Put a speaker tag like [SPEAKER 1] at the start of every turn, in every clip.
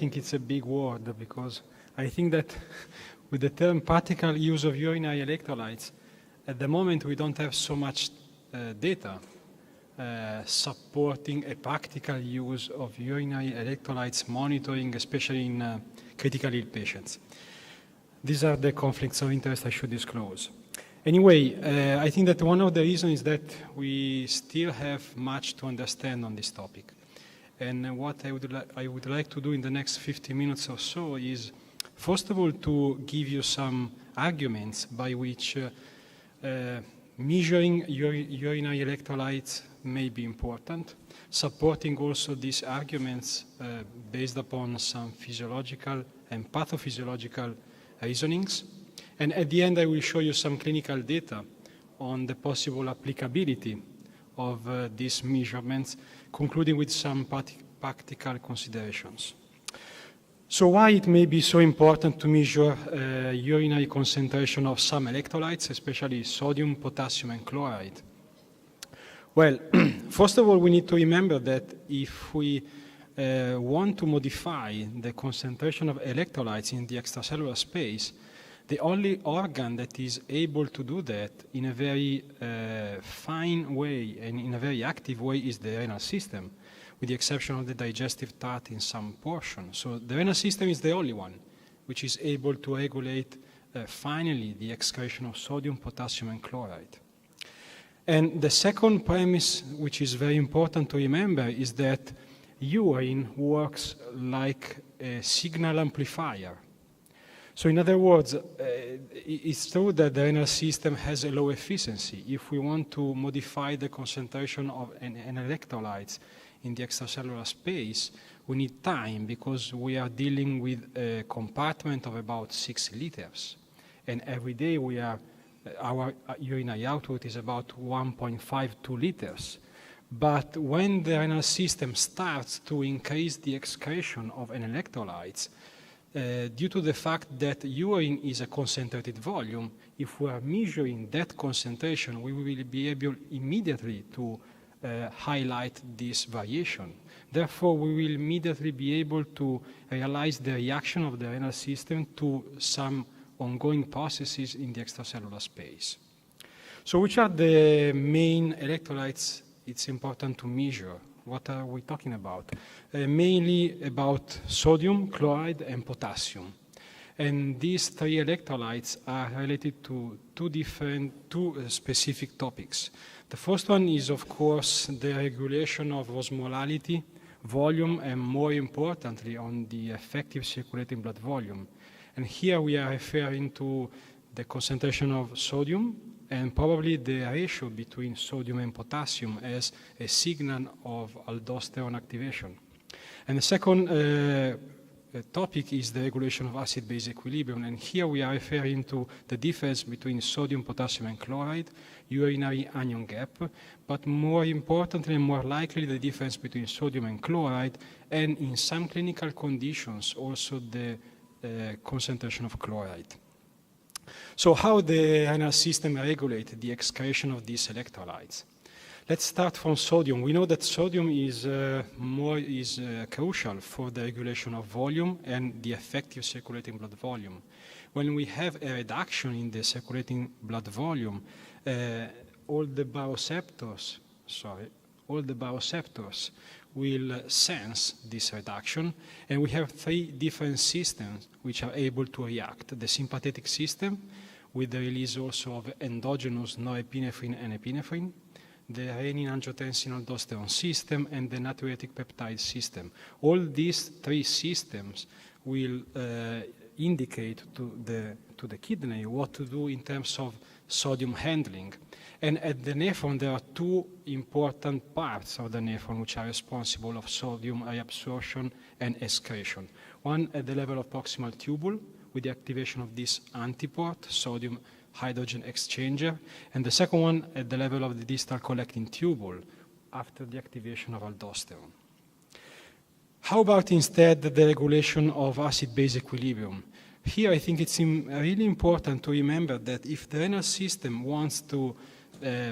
[SPEAKER 1] think it's a big word, because I think that with the term practical use of urinary electrolytes, at the moment we don't have so much data supporting a practical use of urinary electrolytes monitoring, especially in critically ill patients. These are the conflicts of interest I should disclose. Anyway, I think that one of the reasons is that we still have much to understand on this topic. And what I would like to do in the next 50 minutes or so is, first of all, to give you some arguments by which measuring urinary electrolytes may be important, supporting also these arguments based upon some physiological and pathophysiological reasonings. And at the end, I will show you some clinical data on the possible applicability of these measurements, concluding with some practical considerations. So why it may be so important to measure urinary concentration of some electrolytes, especially sodium, potassium, and chloride? Well, first of all, we need to remember that if we want to modify the concentration of electrolytes in the extracellular space, the only organ that is able to do that in a very fine way and in a very active way is the renal system, with the exception of the digestive tract in some portion. So the renal system is the only one which is able to regulate finally the excretion of sodium, potassium, and chloride. And the second premise, which is very important to remember, is that urine works like a signal amplifier. So in other words, it's true that the renal system has a low efficiency. If we want to modify the concentration of an electrolytes in the extracellular space, we need time, because we are dealing with a compartment of about 6 liters. And every day our urinary output is about 1.52 liters. But when the renal system starts to increase the excretion of an electrolytes, due to the fact that urine is a concentrated volume, if we are measuring that concentration, we will be able immediately to highlight this variation. Therefore, we will immediately be able to realize the reaction of the renal system to some ongoing processes in the extracellular space. So which are the main electrolytes it's important to measure? What are we talking about? Mainly about sodium, chloride, and potassium. And these three electrolytes are related to two specific topics. The first one is, of course, the regulation of osmolality, volume, and more importantly, on the effective circulating blood volume. And here we are referring to the concentration of sodium and probably the ratio between sodium and potassium as a signal of aldosterone activation. And the second topic is the regulation of acid-base equilibrium. And here we are referring to the difference between sodium, potassium, and chloride, urinary anion gap, but more importantly and more likely the difference between sodium and chloride, and in some clinical conditions also the concentration of chloride. So how the renal system regulates the excretion of these electrolytes? Let's start from sodium. We know that sodium is crucial for the regulation of volume and the effective circulating blood volume. When we have a reduction in the circulating blood volume, all the baroreceptors will sense this reduction, and we have three different systems which are able to react. The sympathetic system, with the release also of endogenous norepinephrine and epinephrine, the renin-angiotensin-aldosterone system, and the natriuretic peptide system. All these three systems will indicate to the kidney what to do in terms of sodium handling. And at the nephron, there are two important parts of the nephron which are responsible of sodium reabsorption and excretion. One at the level of proximal tubule, with the activation of this antiport, sodium hydrogen exchanger, and the second one at the level of the distal collecting tubule, after the activation of aldosterone. How about instead the regulation of acid-base equilibrium? Here I think it's really important to remember that if the renal system wants to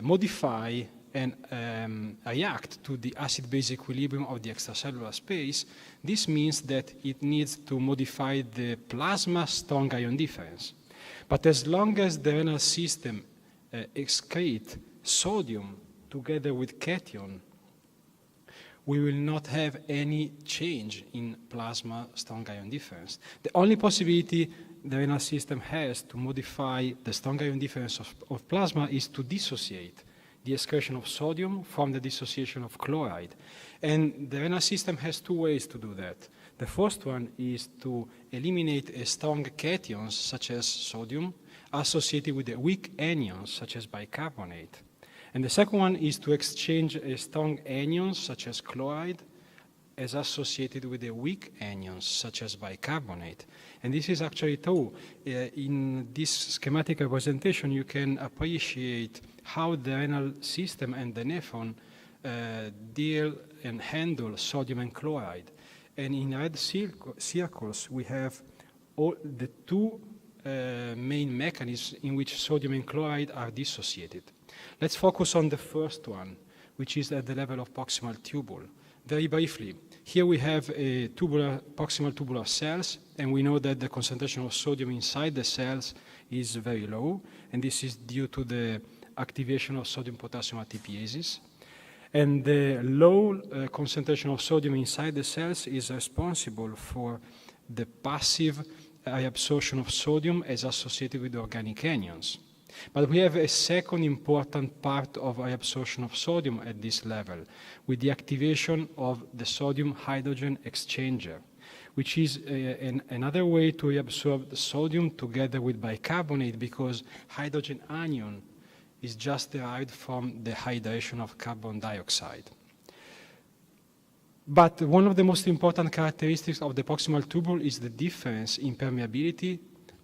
[SPEAKER 1] modify and react to the acid-base equilibrium of the extracellular space, this means that it needs to modify the plasma strong ion difference. But as long as the renal system excretes sodium together with cation, we will not have any change in plasma strong ion difference. The only possibility the renal system has to modify the strong ion difference of plasma is to dissociate the excretion of sodium from the dissociation of chloride. And the renal system has two ways to do that. The first one is to eliminate strong cations, such as sodium, associated with the weak anions, such as bicarbonate. And the second one is to exchange strong anions, such as chloride, as associated with the weak anions, such as bicarbonate. And this is actually true. In this schematic representation, you can appreciate how the renal system and the nephron deal and handle sodium and chloride. And in red circles, we have all the two main mechanisms in which sodium and chloride are dissociated. Let's focus on the first one, which is at the level of proximal tubule. Very briefly, here we have a proximal tubular cells, and we know that the concentration of sodium inside the cells is very low, and this is due to the activation of sodium-potassium ATPases. And the low concentration of sodium inside the cells is responsible for the passive reabsorption of sodium as associated with organic anions. But we have a second important part of reabsorption of sodium at this level, with the activation of the sodium-hydrogen exchanger, which is another way to reabsorb the sodium together with bicarbonate, because hydrogen anion is just derived from the hydration of carbon dioxide. But one of the most important characteristics of the proximal tubule is the difference in permeability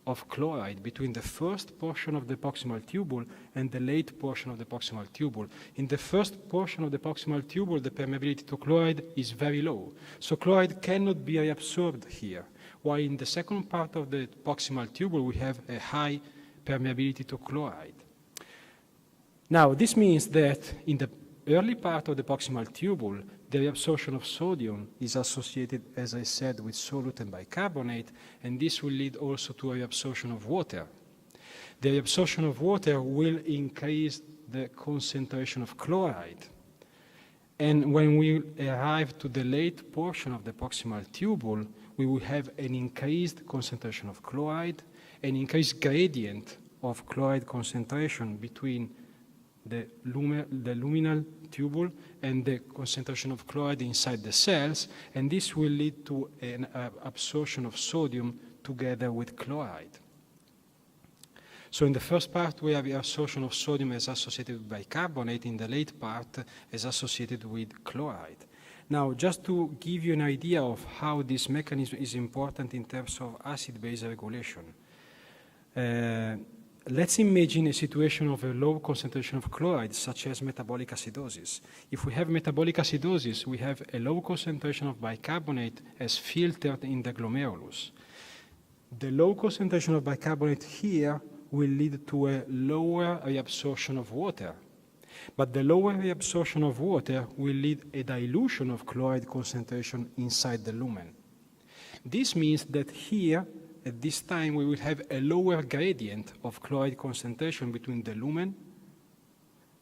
[SPEAKER 1] of chloride between the first portion of the proximal tubule and the late portion of the proximal tubule. In the first portion of the proximal tubule, the permeability to chloride is very low. So chloride cannot be reabsorbed here, while in the second part of the proximal tubule, we have a high permeability to chloride. Now, this means that in the early part of the proximal tubule, the reabsorption of sodium is associated, as I said, with solute and bicarbonate, and this will lead also to a reabsorption of water. The reabsorption of water will increase the concentration of chloride. And when we arrive to the late portion of the proximal tubule, we will have an increased concentration of chloride, an increased gradient of chloride concentration between the luminal tubule and the concentration of chloride inside the cells, and this will lead to an absorption of sodium together with chloride. So in the first part, we have the absorption of sodium as associated with bicarbonate. In the late part, as associated with chloride. Now, just to give you an idea of how this mechanism is important in terms of acid-base regulation, let's imagine a situation of a low concentration of chloride, such as metabolic acidosis. If we have metabolic acidosis, we have a low concentration of bicarbonate as filtered in the glomerulus. The low concentration of bicarbonate here will lead to a lower reabsorption of water. But the lower reabsorption of water will lead a dilution of chloride concentration inside the lumen. This means that here, at this time, we will have a lower gradient of chloride concentration between the lumen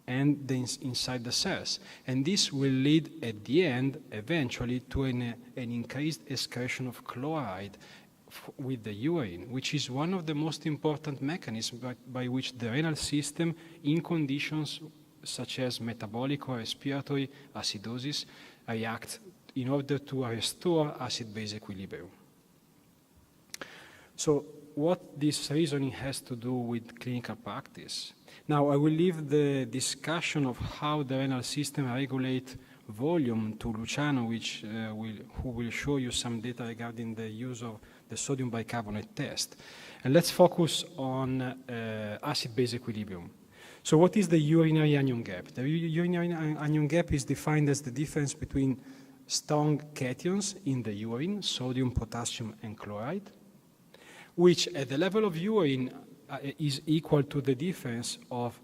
[SPEAKER 1] and inside the cells. And this will lead, at the end, eventually, to an increased excretion of chloride with the urine, which is one of the most important mechanisms by which the renal system, in conditions such as metabolic or respiratory acidosis, reacts in order to restore acid-base equilibrium. So what this reasoning has to do with clinical practice? Now, I will leave the discussion of how the renal system regulates volume to Luciano, who will show you some data regarding the use of the sodium bicarbonate test. And let's focus on acid-base equilibrium. So what is the urinary anion gap? The urinary anion gap is defined as the difference between strong cations in the urine, sodium, potassium, and chloride, which at the level of urine is equal to the difference of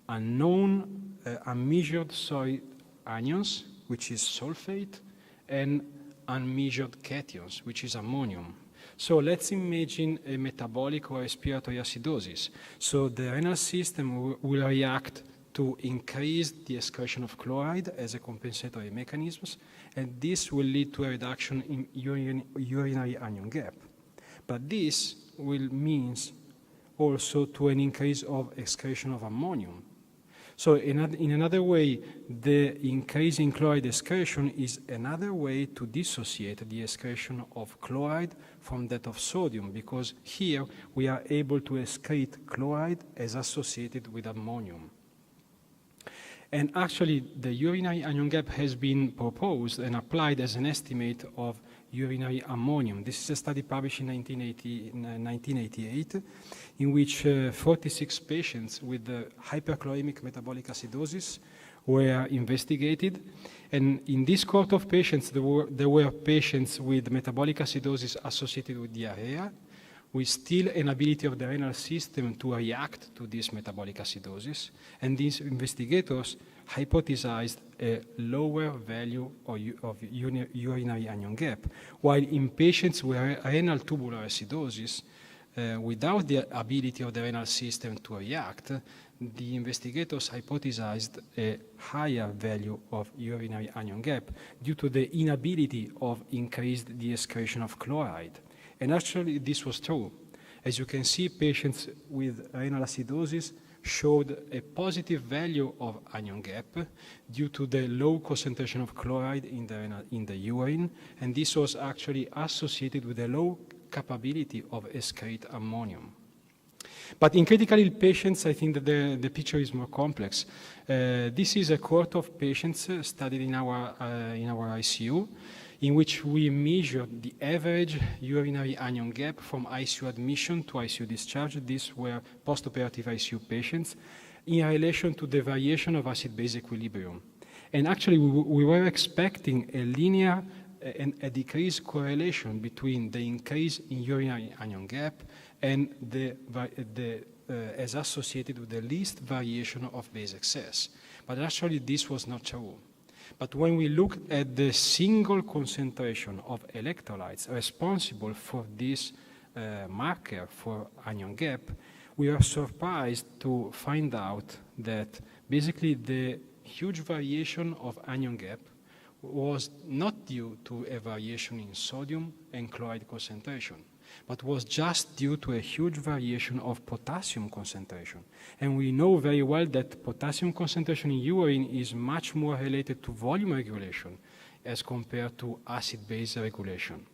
[SPEAKER 1] unknown, unmeasured solid anions, which is sulfate, and unmeasured cations, which is ammonium. So let's imagine a metabolic or respiratory acidosis. So the renal system will react to increase the excretion of chloride as a compensatory mechanism, and this will lead to a reduction in urinary anion gap. But this will mean also to an increase of excretion of ammonium. So in another way, the increase in chloride excretion is another way to dissociate the excretion of chloride from that of sodium, because here we are able to excrete chloride as associated with ammonium. And actually, the urinary anion gap has been proposed and applied as an estimate of urinary ammonium. This is a study published in 1988, in which 46 patients with hyperchloremic metabolic acidosis were investigated. And in this cohort of patients, there were patients with metabolic acidosis associated with diarrhea, with still an ability of the renal system to react to this metabolic acidosis. And these investigators hypothesized a lower value of urinary anion gap, while in patients with renal tubular acidosis, without the ability of the renal system to react, the investigators hypothesized a higher value of urinary anion gap due to the inability of increased the excretion of chloride. And actually, this was true. As you can see, patients with renal acidosis showed a positive value of anion gap due to the low concentration of chloride in the urine, and this was actually associated with a low capability of excrete ammonium. But in critical ill patients, I think that the picture is more complex. This is a cohort of patients studied in our ICU, in which we measured the average urinary anion gap from ICU admission to ICU discharge. These were postoperative ICU patients in relation to the variation of acid-base equilibrium. And actually, we were expecting a linear and a decreased correlation between the increase in urinary anion gap and as associated with the least variation of base excess. But actually, this was not true. But when we look at the single concentration of electrolytes responsible for this marker for anion gap, we are surprised to find out that basically the huge variation of anion gap was not due to a variation in sodium and chloride concentration, but was just due to a huge variation of potassium concentration. And we know very well that potassium concentration in urine is much more related to volume regulation as compared to acid-base regulation.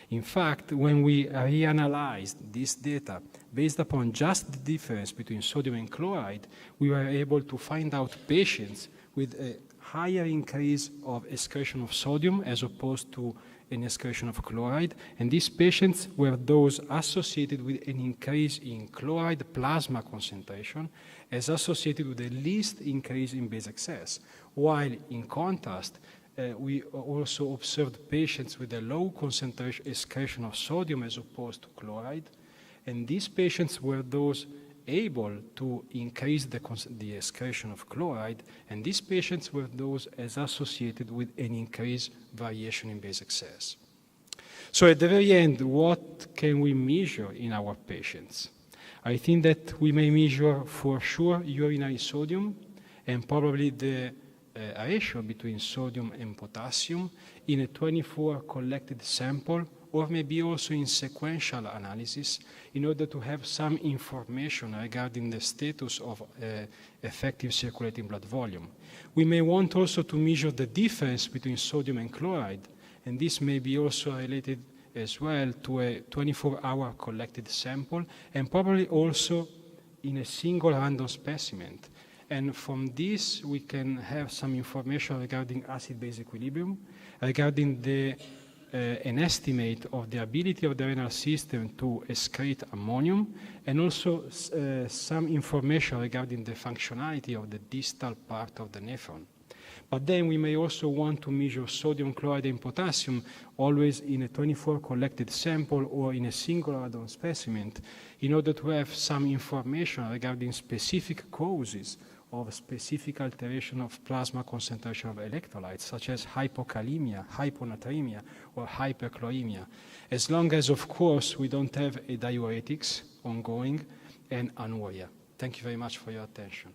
[SPEAKER 1] In fact, when we reanalyzed this data based upon just the difference between sodium and chloride, we were able to find out patients with a higher increase of excretion of sodium as opposed to an excretion of chloride, and these patients were those associated with an increase in chloride plasma concentration as associated with the least increase in base excess, while in contrast, we also observed patients with a low concentration excretion of sodium as opposed to chloride, and these patients were those able to increase the excretion of chloride, and these patients were those as associated with an increased variation in base excess. So at the very end, what can we measure in our patients? I think that we may measure for sure urinary sodium and probably the ratio between sodium and potassium in a 24 collected sample, or maybe also in sequential analysis, in order to have some information regarding the status of effective circulating blood volume. We may want also to measure the difference between sodium and chloride, and this may be also related as well to a 24-hour collected sample, and probably also in a single random specimen. And from this, we can have some information regarding acid-base equilibrium, regarding an estimate of the ability of the renal system to excrete ammonium, and also some information regarding the functionality of the distal part of the nephron. But then we may also want to measure sodium, chloride, and potassium always in a 24 collected sample or in a single random specimen in order to have some information regarding specific causes of specific alteration of plasma concentration of electrolytes, such as hypokalemia, hyponatremia, or hyperchloremia, as long as, of course, we don't have a diuretics ongoing and anuria. Thank you very much for your attention.